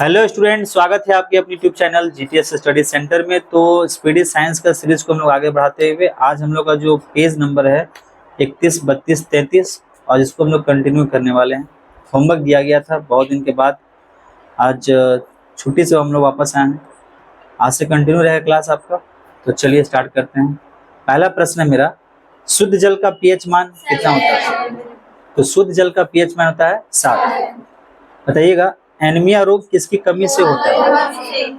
Hello student, स्वागत है आपके अपनी YouTube channel GTS study centre में। तो स्पीडी साइंस का सीरीज को हम लोग आगे बढ़ाते हुए आज हम लोग का जो पेज नंबर है 31, 32, 33 और इसको हम लोग कंटिन्यू करने वाले हैं। होमवर्क दिया गया था बहुत दिन के बाद, आज छुट्टी से हम लोग वापस आए हैं। आज से कंटिन्यू रहेगा क्लास आपका। तो चलिए स्टार्ट करते हैं। पहला प्रश्न है मेरा, शुद्ध जल का पीएच मान कितना होता है? तो शुद्ध जल का पीएच मान होता है 7। बताइएगा एनीमिया रोग किसकी कमी से होता है?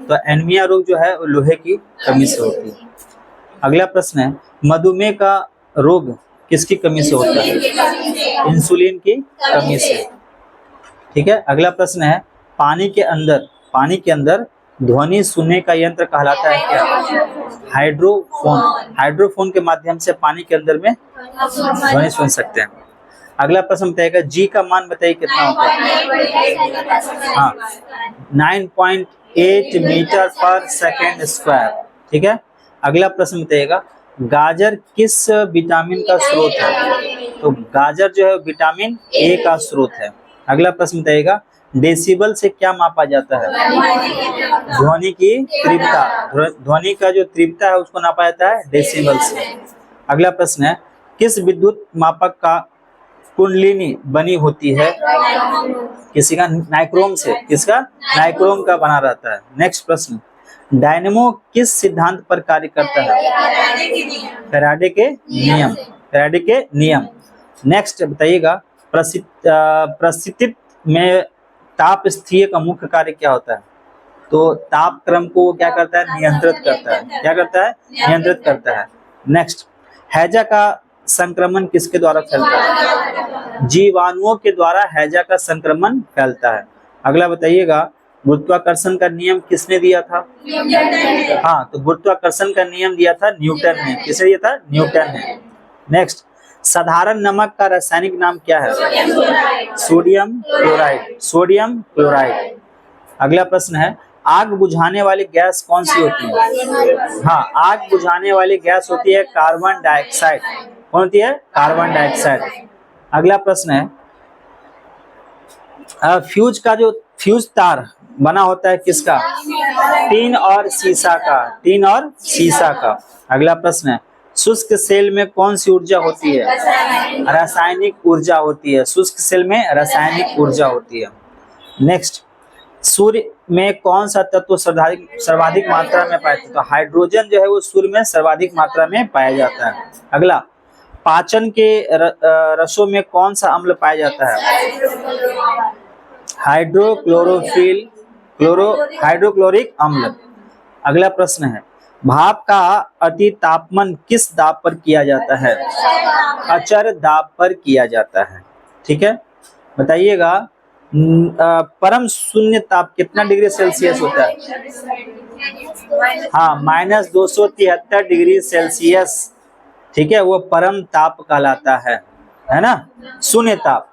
तो एनीमिया रोग जो है वो लोहे की कमी से होती है। अगला प्रश्न है, मधुमेह का रोग किसकी कमी से होता है? इंसुलिन की कमी से। ठीक है। अगला प्रश्न है, पानी के अंदर ध्वनि सुनने का यंत्र कहलाता है क्या? हाइड्रोफोन। हाइड्रोफोन के माध्यम से पानी के अंदर में ध्वनि सुन सकते हैं। अगला प्रश्न बताइएगा, जी का मान बताइए कितना होता है? हाँ, 9.8 मीटर पर सेकेंड स्क्वायर। ठीक है। अगला प्रश्न बताइएगा, गाजर किस विटामिन का स्रोत है? तो गाजर जो है विटामिन ए का स्रोत है। अगला प्रश्न बताइएगा, डेसिबल से क्या मापा जाता है? ध्वनि की तीव्रता। ध्वनि का जो तीव्रता है उसको नापा जाता है डेसिबल से। अगला प्रश्न है, किस विद्युत मापक का कुंडलिनी बनी होती है? किसी का नाइक्रोम से। किसका? नाइक्रोम का बना रहता है। नेक्स्ट प्रश्न, डायनेमो किस सिद्धांत पर कार्य करता है? फैराडे के नियम। फैराडे के नियम। नेक्स्ट बताइएगा, परिस्थिति में ताप स्थिति का मुख्य कार्य क्या होता है? तो ताप क्रम को क्या करता है? नियंत्रित करता है। क्या करता है? नियंत्रित करता है। नेक्स्ट, हैजा का संक्रमण किसके द्वारा फैलता है? जीवाणुओं के द्वारा हैजा का संक्रमण फैलता है। अगला बताइएगा, गुरुत्वाकर्षण का नियम किसने दिया था? हाँ, तो गुरुत्वाकर्षण का नियम दिया था न्यूटन ने। किसने दिया था? न्यूटन ने। नेक्स्ट, साधारण नमक का रासायनिक नाम क्या है? Sodium chloride. Sodium chloride. अगला प्रश्न है, आग बुझाने वाली गैस कौन सी होती है? हाँ, आग बुझाने वाली गैस होती है कार्बन डाइऑक्साइड। कौन होती है? Carbon dioxide. अगला प्रश्न है, फ्यूज का जो फ्यूज तार बना होता है किसका? टीन और सीसा का। टीन और सीसा का। अगला प्रश्न है, शुष्क सेल में कौन सी ऊर्जा होती है? रासायनिक ऊर्जा होती है। शुष्क सेल में रासायनिक ऊर्जा होती है। नेक्स्ट, सूर्य में कौन सा तत्व सर्वाधिक मात्रा में पाया जाता है? तो हाइड्रोजन जो है वो सूर्य में सर्वाधिक मात्रा में पाया जाता है। अगला, पाचन के रसों में कौन सा अम्ल पाया जाता है? हाइड्रोक्लोरिक अम्ल। अगला प्रश्न है, भाप का अति तापमान किस दाब पर किया जाता है? अचर दाब पर किया जाता है। ठीक है। बताइएगा, परम शून्य ताप कितना डिग्री सेल्सियस होता है? हाँ, -273 डिग्री सेल्सियस। ठीक है, वो परम ताप कहलाता है ना? शून्य ताप।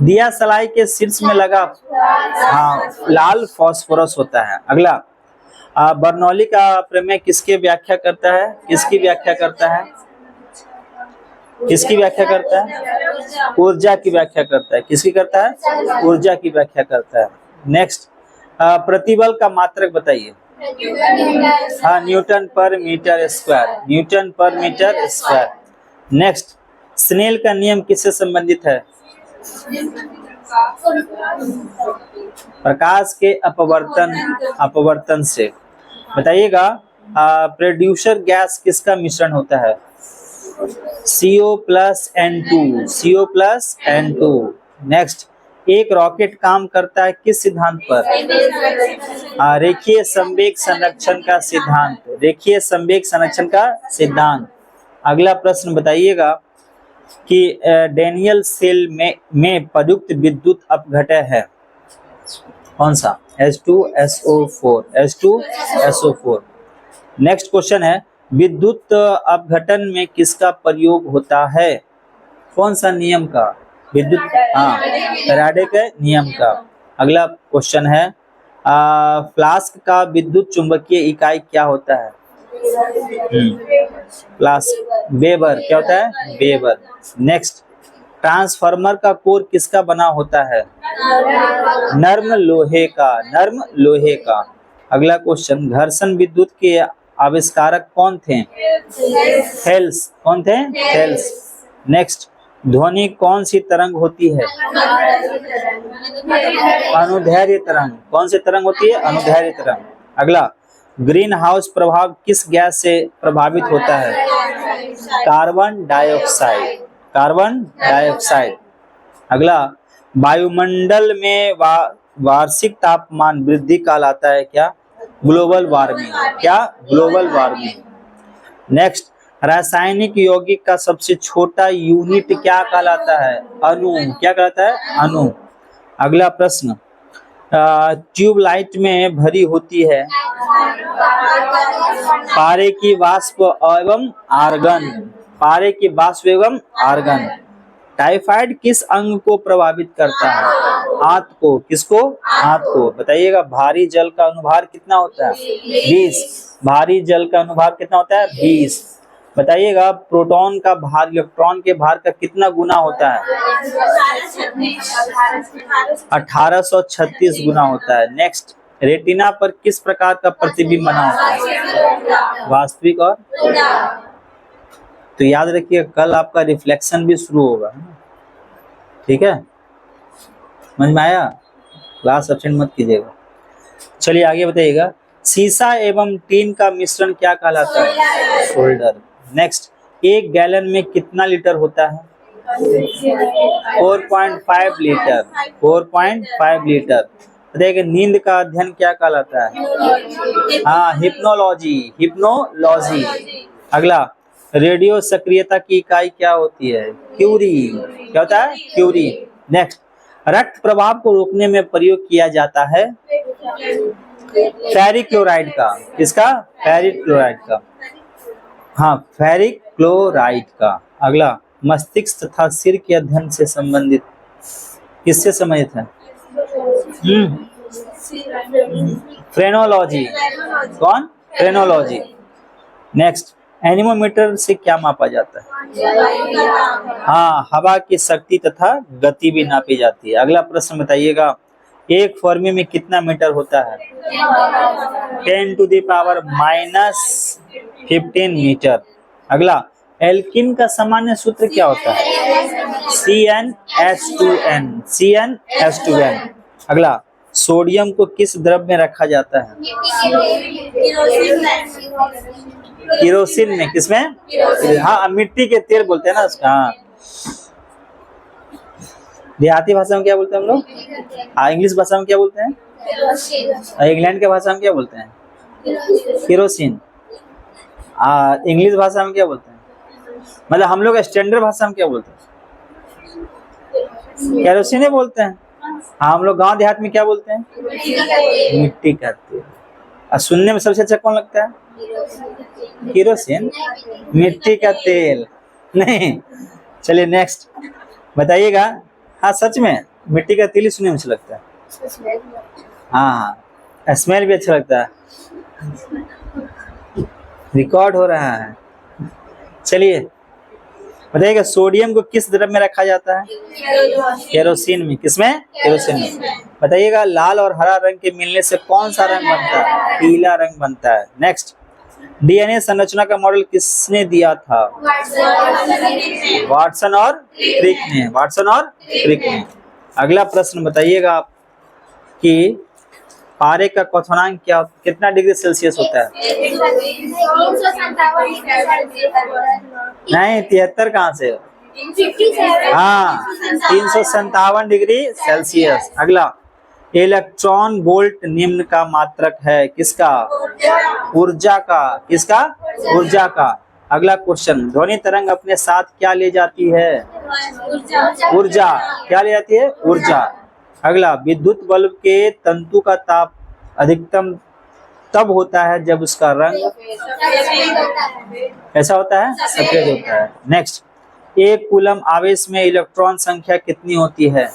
दिया सलाई के शीर्ष में लगा, हाँ, लाल फास्फोरस होता है। अगला, बर्नौली का प्रमेय किसकी व्याख्या करता है? किसकी व्याख्या करता है? किसकी व्याख्या करता है? ऊर्जा की व्याख्या करता है। किसकी करता है? ऊर्जा की व्याख्या करता है। नेक्स्ट, प्रतिबल का मात्रक बताइए। हाँ, न्यूटन पर मीटर स्क्वायर। न्यूटन पर मीटर स्क्वायर। नेक्स्ट, स्नेल का नियम किससे संबंधित है? प्रकाश के अपवर्तन से। बताइएगा, प्रोड्यूसर गैस किसका मिश्रण होता है? CO plus N2। CO plus N2। Next, एक रॉकेट काम करता है किस सिद्धांत पर? रेखीय संवेग संरक्षण का सिद्धांत। रेखीय संवेग संरक्षण का सिद्धांत। अगला प्रश्न बताइएगा कि डैनियल सेल में प्रयुक्त विद्युत अपघटय है कौन सा? H2SO4। H2SO4। नेक्स्ट क्वेश्चन है, विद्युत अपघटन में किसका प्रयोग होता है? कौन सा नियम का? विद्युत, हाँ, फैराडे के नियम का। अगला क्वेश्चन है, फ्लास्क का विद्युत चुंबकीय इकाई क्या होता है? Flask, weber. क्या होता है? वेबर। नेक्स्ट, ट्रांसफार्मर का कोर किसका बना होता है? नर्म लोहे का, नर्म लोहे का। अगला क्वेश्चन, घर्षण विद्युत के आविष्कारक कौन थे? हेल्स। कौन थे? हेल्स। नेक्स्ट, ध्वनि कौन सी तरंग होती है? अनुदैर्घ्य तरंग। कौन सी तरंग होती है? अनुदैर्घ्य तरंग। अगला, ग्रीन हाउस प्रभाव किस गैस से प्रभावित होता है? Carbon dioxide. Carbon dioxide. अगला, वायुमंडल में वार्षिक तापमान वृद्धि कहलाता है क्या? Global warming. क्या? Global warming. नेक्स्ट, रासायनिक यौगिक का सबसे छोटा यूनिट क्या कहलाता है? अणु। क्या कहलाता है? अणु। अगला प्रश्न, ट्यूबलाइट में भरी होती है पारे की वाष्प एवं आर्गन। पारे की वाष्प एवं आर्गन। टाइफाइड किस अंग को प्रभावित करता है? हाथ को। किसको? हाथ को। बताइएगा, भारी जल का अनुभार कितना होता है? 20। भारी जल का अनुभार कितना होता है? 20। बताइएगा, प्रोटॉन का भार इलेक्ट्रॉन के भार का कितना गुना होता है? 1836 गुना होता है। नेक्स्ट, रेटिना पर किस प्रकार का प्रतिबिंब बना होता है? वास्तविक और। तो याद रखिए, कल आपका रिफ्लेक्शन भी शुरू होगा, ठीक है? समझ में आया? क्लास अटेंड मत कीजिएगा। चलिए आगे बताइएगा, सीसा एवं टीन का मिश्रण क्या कहलाता है? सोल्डर। नेक्स्ट, एक गैलन में कितना लीटर होता है? 4.5 लीटर। 4.5 लीटर। बताइए, नींद का अध्ययन क्या कहलाता है? हाँ, हिप्नोलॉजी। हिप्नोलॉजी। अगला, रेडियो सक्रियता की इकाई क्या होती है? क्यूरी। क्या होता है? क्यूरी। नेक्स्ट, रक्त प्रवाह को रोकने में प्रयोग किया जाता है फेरिक क्लोराइड का। किसका? फेरिक क्लोराइड का। हाँ, फेरिक क्लोराइड का। अगला, मस्तिष्क तथा सिर के अध्ययन से संबंधित किससे संबंधित है? फ्रेनोलॉजी। कौन? फ्रेनोलॉजी। नेक्स्ट, एनीमोमीटर से क्या मापा जाता है? हाँ, हवा की शक्ति तथा गति भी नापी जाती है। अगला प्रश्न बताइएगा, एक फर्मी में कितना मीटर होता है? 10⁻⁻15 मीटर। अगला, एल्किन का सामान्य सूत्र क्या होता है? CnH2n। CnH2n। अगला, सोडियम को किस द्रव में रखा जाता है? केरोसिन में। किसमें? हाँ, मिट्टी के तेल बोलते हैं ना उसका। हाँ, देहाती भाषा में क्या बोलते हैं हम लोग? हाँ, इंग्लिश भाषा में क्या बोलते हैं? इंग्लैंड के भाषा में क्या बोलते हैं? केरोसिन। इंग्लिश भाषा में क्या बोलते हैं? मतलब हम लोग स्टैंडर्ड भाषा में क्या बोलते हैं? केरोसिन ही बोलते हैं। हाँ, हम लोग गांव देहात में क्या बोलते हैं? मिट्टी का तेल। और सुनने में सबसे अच्छा कौन लगता है? केरोसिन। मिट्टी का तेल नहीं। चलिए नेक्स्ट बताइएगा। हाँ, सच में मिट्टी का तेल ही सुनने में अच्छा लगता है। हाँ, स्मेल भी अच्छा लगता है। रिकॉर्ड हो रहा है। चलिए बताइएगा, सोडियम को किस द्रव में रखा जाता है? केरोसिन में। किसमें? केरोसिन में। बताइएगा, लाल और हरा रंग के मिलने से कौन सा रंग बनता है? पीला रंग बनता है। नेक्स्ट, डीएनए संरचना का मॉडल किसने दिया था? वाटसन और क्रिक ने। वाटसन और क्रिक ने। अगला प्रश्न बताइएगा आप कि पारे का क्वथनांक क्या, कितना डिग्री सेल्सियस होता है? नहीं, 73 कहाँ से? हाँ, 357 डिग्री सेल्सियस। अगला, इलेक्ट्रॉन वोल्ट निम्न का मात्रक है। किसका? ऊर्जा का। किसका? ऊर्जा का। अगला क्वेश्चन, ध्वनि तरंग अपने साथ क्या ले जाती है? ऊर्जा। क्या ले जाती है? ऊर्जा। अगला, विद्युत बल्ब के तंतु का ताप अधिकतम तब होता है जब उसका रंग ऐसा होता है? सफेद होता है। नेक्स्ट, एक कूलम आवेश में इलेक्ट्रॉन संख्या कितनी होती है?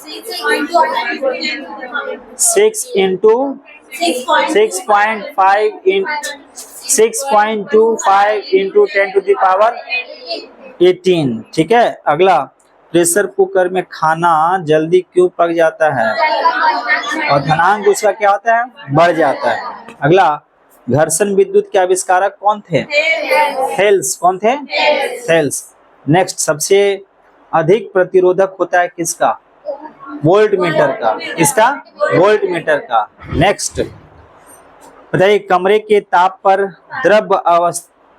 6 इंटू 6.25 इंटू 10⁻18। ठीक है। अगला, प्रेशर कुकर में खाना जल्दी क्यों पक जाता है? और धनांक उसका क्या होता है? बढ़ जाता है। अगला, घर्षण विद्युत के आविष्कारक कौन थे? थेल्स। कौन थे? थेल्स। नेक्स्ट, सबसे अधिक प्रतिरोधक होता है किसका? वोल्ट मीटर का। किसका? वोल्ट मीटर का। नेक्स्ट बताइए, कमरे के ताप पर द्रव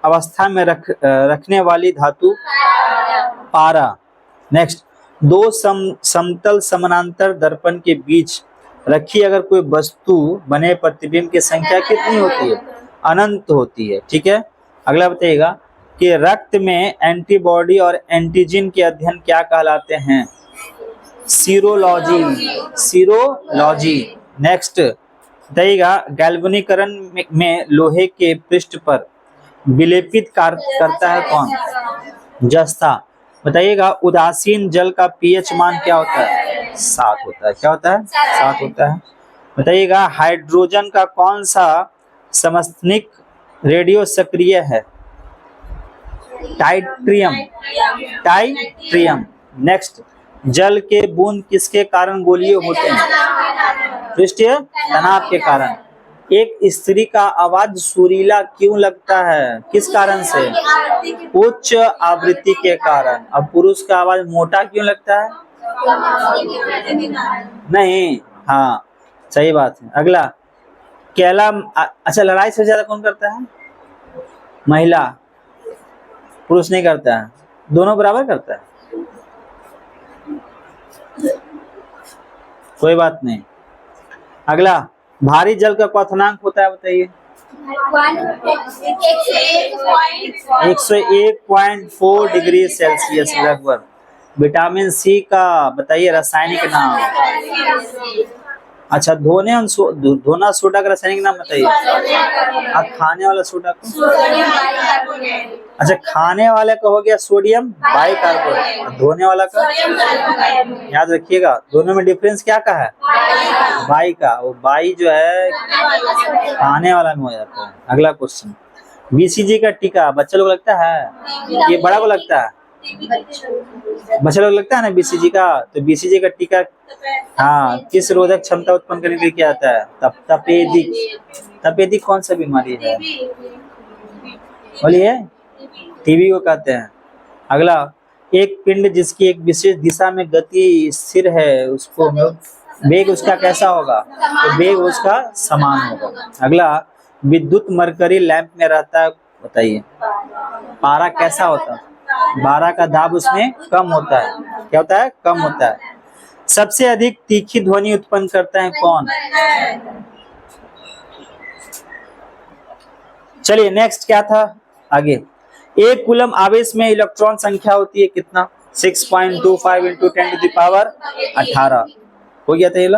अवस्था में रखने वाली धातु? पारा। नेक्स्ट, दो समतल समानांतर दर्पण के बीच रखी अगर कोई वस्तु बने प्रतिबिंब की संख्या कितनी होती है? अनंत होती है। ठीक है। अगला बताइएगा कि रक्त में एंटीबॉडी और एंटीजन के अध्ययन क्या कहलाते हैं? सीरोलॉजी। सीरोलॉजी। नेक्स्ट बताइएगा, गैल्वेनीकरण में लोहे के पृष्ठ पर विलेपित करता है कौन? जस्ता। बताइएगा, उदासीन जल का पीएच मान क्या होता है? 7 होता है। क्या होता है? 7 होता है। बताइएगा, हाइड्रोजन का कौन सा समस्थानिक रेडियो सक्रिय है? टाइट्रियम। टाइट्रियम। नेक्स्ट, जल के बूंद किसके कारण गोलीय होते हैं? पृष्ठीय तनाव के कारण। एक स्त्री का आवाज सुरीला क्यों लगता है? किस कारण से? उच्च आवृत्ति के कारण। अब पुरुष का आवाज मोटा क्यों लगता है? नहीं। हाँ, सही बात है। अगला, केला अच्छा, लड़ाई सबसे ज्यादा कौन करता है? महिला। पुरुष नहीं करता है। दोनों बराबर करता है। कोई बात नहीं। अगला, भारी जल का क्वथनांक होता है? बताइए। 101.4 डिग्री सेल्सियस लगभग। विटामिन सी का बताइए रासायनिक नाम। अच्छा, धोना सोडा का रासायनिक नाम बताइए। और खाने वाला सोडा को? अच्छा, खाने वाले का हो गया सोडियम बाइकार्बोनेट। धोने वाला का? याद रखिएगा, दोनों में डिफरेंस क्या का है? बाई का। वो बाई जो है खाने वाला में हो जाता है। अगला क्वेश्चन, बीसीजी का टीका बच्चा लोग लगता है? ये बड़ा को लगता है? बच्चा लोग लगता है ना बीसीजी का। तो बीसीजी का टीका हाँ किस रोधक क्षमता उत्पन्न करने के लिए किया जाता है? तपेदिक। तपेदिक कौन सा बीमारी है? बोलिए। टीबी को कहते हैं। अगला, एक पिंड जिसकी एक विशेष दिशा में गति स्थिर है, उसको वेग उसका कैसा होगा? तो वेग उसका समान होगा। अगला, विद्युत मरकरी लैंप में रहता है, बताइए। पारा कैसा होता है? 12 का दाब उसमें कम होता है। क्या होता है? कम होता है। सबसे अधिक तीखी ध्वनि उत्पन्न करता है कौन? चलिए नेक्स्ट क्या था आगे। एक कूलम आवेश में इलेक्ट्रॉन संख्या होती है कितना? 6.25 इंटू 10 टू द पावर 18 हो गया था ये।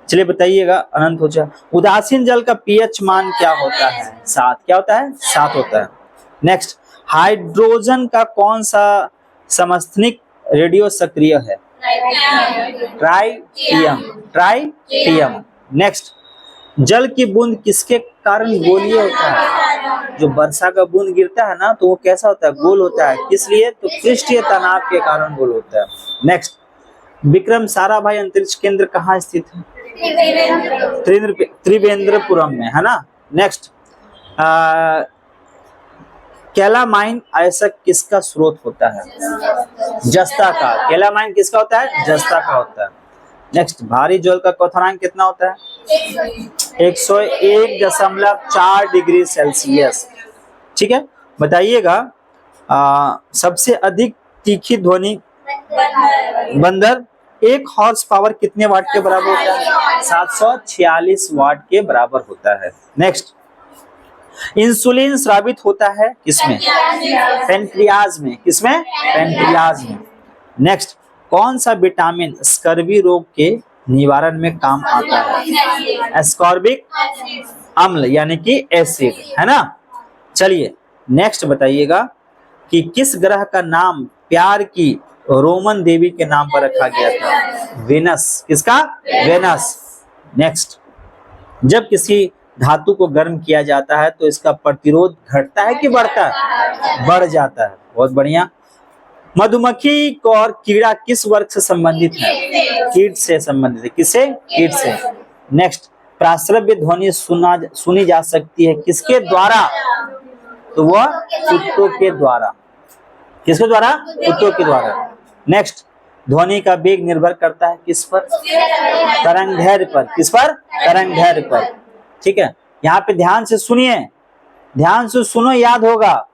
चलिए बताइएगा, अनंत हो जाए। उदासीन जल का पीएच मान क्या होता है? 7। क्या होता है? 7 होता है। नेक्स्ट, हाइड्रोजन का कौन सा समस्थानिक रेडियो सक्रिय है? ट्राइटियम। ट्राइटियम। नेक्स्ट, जल की बूंद किसके कारण गोलीय होता है? जो वर्षा का बूंद गिरता है ना, तो वो कैसा होता है? गोल होता है। किस लिए? तो पृष्ठीय तनाव के कारण गोल होता है। नेक्स्ट, विक्रम साराभाई अंतरिक्ष केंद्र कहाँ स्थित है? त्रिवेंद्रपुरम में, है ना। नेक्स्ट, कैलामाइन अयस्क किसका स्रोत होता है? जस्ता का। कैलामाइन किसका होता है? जस्ता का होता है। नेक्स्ट, भारी जल का क्वथनांक कितना होता है? 101.4 डिग्री सेल्सियस। ठीक है। बताइएगा, सबसे अधिक तीखी ध्वनि बंदर 1 हॉर्स पावर कितने वाट के बराबर होता है? 746 वाट के बराबर होता है। नेक्स्ट, इंसुलिन स्रावित होता है किसमें? पेनक्रियाज में। किसमें? पेनक्रियाज में। नेक्स्ट, कौन सा विटामिन स्कर्वी रोग के निवारण में काम आता है? एस्कॉर्बिक अम्ल यानी कि एसिड, है ना। चलिए नेक्स्ट बताइएगा कि किस ग्रह का नाम प्यार की रोमन देवी के नाम पर रखा गया था? वेनस। किसका? वेनस। नेक्स्ट, जब किसी धातु को गर्म किया जाता है तो इसका प्रतिरोध घटता है कि बढ़ता है? बढ़ जाता है। बहुत बढ़िया। मधुमक्खी और कीड़ा किस वर्ग से संबंधित है? कीट से संबंधित है। किससे? कीट से। नेक्स्ट, प्राश्रव्य ध्वनि सुनी जा सकती है किसके द्वारा? तो वह कुत्तों के द्वारा। किसके द्वारा? कुत्तों के द्वारा। नेक्स्ट, ध्वनि का वेग निर्भर करता है किस पर? तरंगदैर्घ्य पर। किस पर? तरंगदैर्घ्य पर। ठीक है, यहाँ पे ध्यान से सुनिए, ध्यान से सुनो, याद होगा।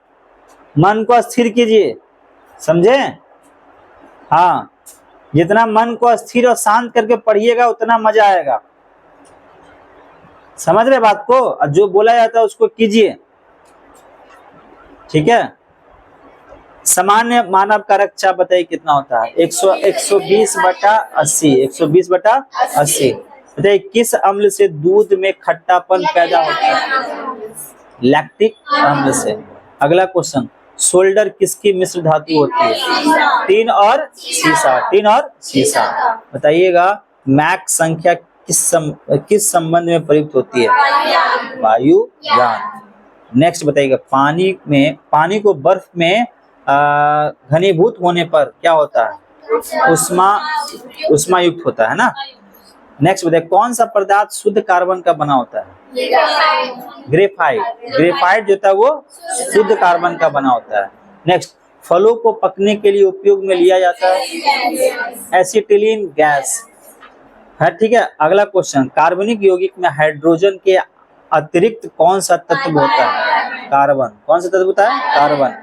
मन को स्थिर कीजिए, समझे? हाँ, जितना मन को स्थिर और शांत करके पढ़िएगा उतना मजा आएगा। समझ रहे बात को? और जो बोला जाता है उसको कीजिए, ठीक है? सामान्य मानव का रक्तचाप बताइए कितना होता है? 120/80। 120/80। बताइए किस अम्ल से दूध में खट्टापन पैदा होता है? लैक्टिक अम्ल से। अगला क्वेश्चन, सोल्डर किसकी मिश्र धातु होती है? टीन और सीसा। टीन और सीसा। बताइएगा मैक संख्या किस संबंध में प्रयुक्त होती है? वायुयान। नेक्स्ट बताइएगा, पानी को बर्फ में घनीभूत होने पर क्या होता है? उष्मा युक्त होता है ना। नेक्स्ट बताइए, कौन सा पदार्थ शुद्ध कार्बन का बना होता है? ग्रेफाइट। ग्रेफाइट जो था वो शुद्ध कार्बन का बना होता है। नेक्स्ट, फलों को पकने के लिए उपयोग में लिया जाता है एसिटिलीन गैस है। ठीक है, अगला क्वेश्चन, कार्बनिक यौगिक में हाइड्रोजन के अतिरिक्त कौन सा तत्व होता है? कार्बन। कौन सा तत्व होता है? कार्बन।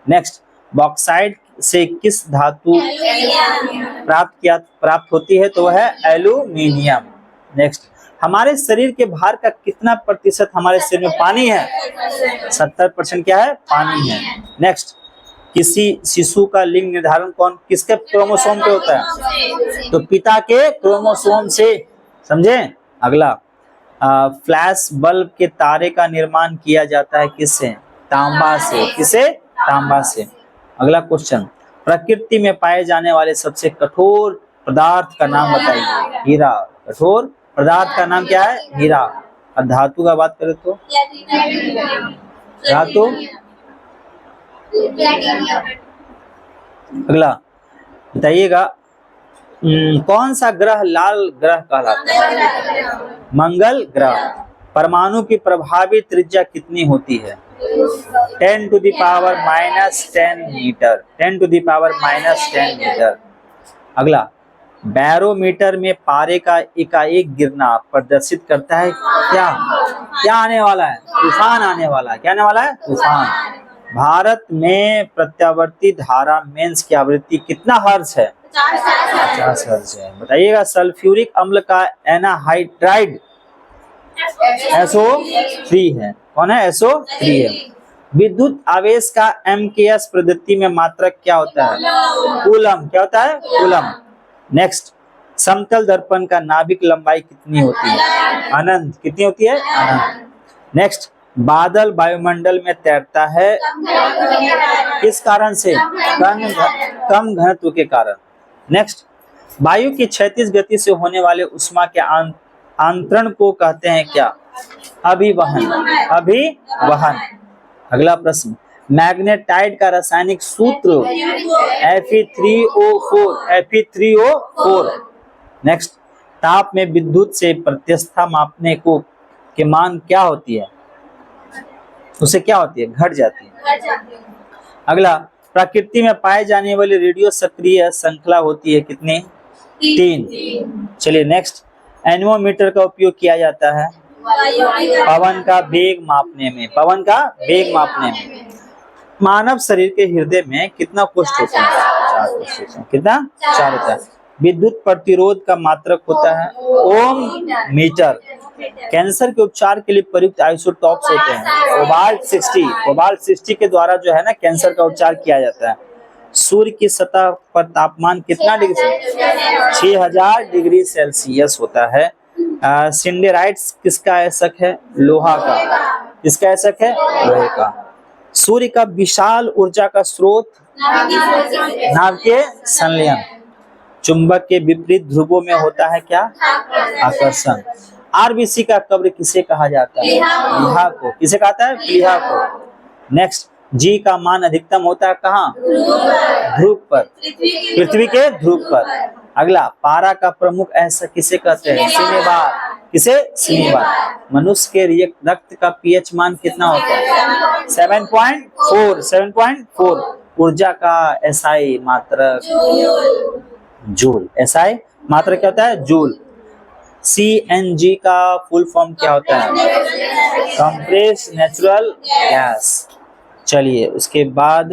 नेक्स्ट, बॉक्साइट से किस धातु प्राप्त होती है? तो वह है एल्यूमिनियम। नेक्स्ट, हमारे शरीर के भार का कितना प्रतिशत हमारे शरीर में पानी है? 70% क्या है? पानी है। नेक्स्ट, किसी शिशु का लिंग निर्धारण किसके क्रोमोसोम पे होता है? तो पिता के क्रोमोसोम से, समझे? अगला, फ्लैश बल्ब के तारे का निर्माण किया जाता है किससे? तांबा से। किसे? तांबा से। अगला क्वेश्चन, प्रकृति में पाए जाने वाले सबसे कठोर पदार्थ का नाम बताइए। हीरा। कठोर पदार्थ का नाम क्या है? हीरा। और धातु का बात करें तो धातु। अगला बताइएगा, कौन सा ग्रह लाल ग्रह कहलाता है? मंगल ग्रह। परमाणु की प्रभावी त्रिज्या कितनी होती है? 10⁻⁻10 मीटर। 10⁻⁻10 मीटर। अगला, बैरोमीटर में पारे का एकाएक गिरना प्रदर्शित करता है क्या? क्या आने वाला है? तूफान आने वाला है। क्या आने वाला है? तूफान। भारत में प्रत्यावर्ती धारा मेंस की आवृत्ति कितना हर्ट्ज है? 50 हर्ट्ज है। बताइएगा सल्फ्यूरिक अम्ल का एनाहाइड्राइड SO3 है। कौन है? SO3 है। विद्युत आवेश का MKS पद्धति में मात्रक क्या होता है? कूलम। क्या होता है? कूलम। नेक्स्ट, समतल दर्पण का नाभिक लंबाई कितनी होती है? अनंत। कितनी होती है? अनंत। नेक्स्ट, बादल वायुमंडल में तैरता है किस कारण से? कम घनत्व के कारण। नेक्स्ट, वायु की क्षैतिज गति से होने वाले उष्मा के आंतरण को कहते हैं क्या? अभिवहन। अभिवहन। अगला प्रश्न, मैग्नेटाइट का रासायनिक सूत्र Fe3O4। नेक्स्ट, ताप में विद्युत से प्रत्यस्थता मापने के मान क्या होती है? उसे क्या होती है? घट जाती है। अगला, प्रकृति में पाए जाने वाली रेडियो सक्रिय श्रृंखला होती है कितनी? 3। चलिए नेक्स्ट, एनेमोमीटर का उपयोग किया जाता है पवन का वेग मापने में। पवन का वेग मापने में। मानव शरीर के हृदय में कितना कोष्ठ होता है? 4 कोष्ठ होते हैं। कितना? 4 होता है। विद्युत प्रतिरोध का मात्रक होता है ओम मीटर। कैंसर के उपचार के लिए प्रयुक्त आइसोटॉप्स होते हैं कोबाल्ट 60। कोबाल्ट 60 के द्वारा जो है ना कैंसर का उपचार किया जाता है। सूर्य की सतह पर तापमान कितना डिग्री? 6000 डिग्री सेल्सियस होता है। सिंडेराइट्स किसका ऐसक है? लोहा का। किसका ऐसक है? लोहे का। सूर्य का विशाल ऊर्जा का स्रोत नाभिकीय संलयन। चुंबक के विपरीत ध्रुवों में होता है क्या? आकर्षण। आरबीसी का कब्र किसे कहा जाता है? प्लीहा को। किसे कहता है? प्लीहा को। नेक्स्ट, जी का मान अधिकतम होता है कहाँ? ध्रुव पर, पृथ्वी के ध्रुव पर। अगला, पारा का प्रमुख ऐसा किसे कहते हैं? सिनेबार। किसे? सिनेबार। मनुष्य के रक्त का पीएच मान कितना होता है? 7.4। 7.4। ऊर्जा का एसआई मात्रक जूल। एसआई मात्रक क्या होता है? जूल। सीएनजी का फुल फॉर्म क्या होता है? Compress natural gas. चलिए उसके बाद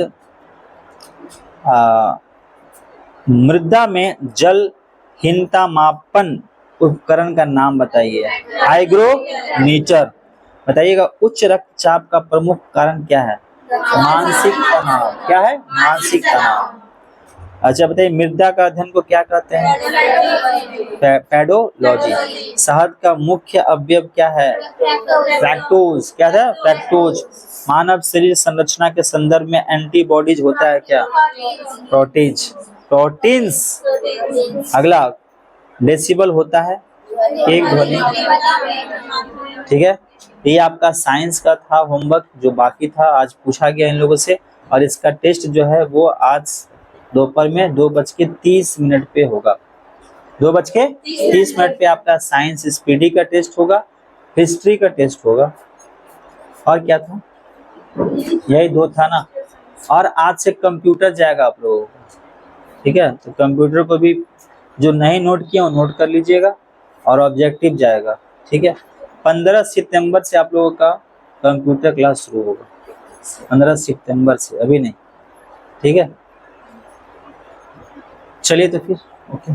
मृदा में जलहीनता मापन उपकरण का नाम बताइए। हाइग्रोमीटर। बताइएगा। उच्च रक्तचाप का प्रमुख कारण क्या है? मानसिक तनाव। क्या है? मानसिक तनाव। अच्छा बताइए, मृदा का अध्ययन को क्या कहते हैं? पेडोलॉजी। शहद का मुख्य अवयव क्या है? फ्रैक्टोज। क्या है? फ्रैक्टोज। मानव शरीर संरचना के संदर्भ में एंटीबॉडीज होता है क्या? प्रोटीज। प्रोटीन्स। अगला, डेसिबल होता है एक ध्वनि। ठीक है, ये आपका साइंस का था होमवर्क जो बाकी था, आज पूछा गया इन लोगों से। और इसका टेस्ट जो है वो आज दोपहर में 2:30 पे होगा। 2:30 पे आपका साइंस स्पीडी का टेस्ट होगा, हिस्ट्री का टेस्ट होगा, और क्या था? यही दो था ना। और आज से कंप्यूटर जाएगा आप लोगों को। ठीक है, तो कंप्यूटर को भी जो नहीं नोट किया वो नोट कर लीजिएगा, और ऑब्जेक्टिव जाएगा। ठीक है, 15 सितंबर से आप लोगों का कंप्यूटर क्लास शुरू होगा। 15 सितंबर से, अभी नहीं। ठीक है, चलिए तो फिर ओके।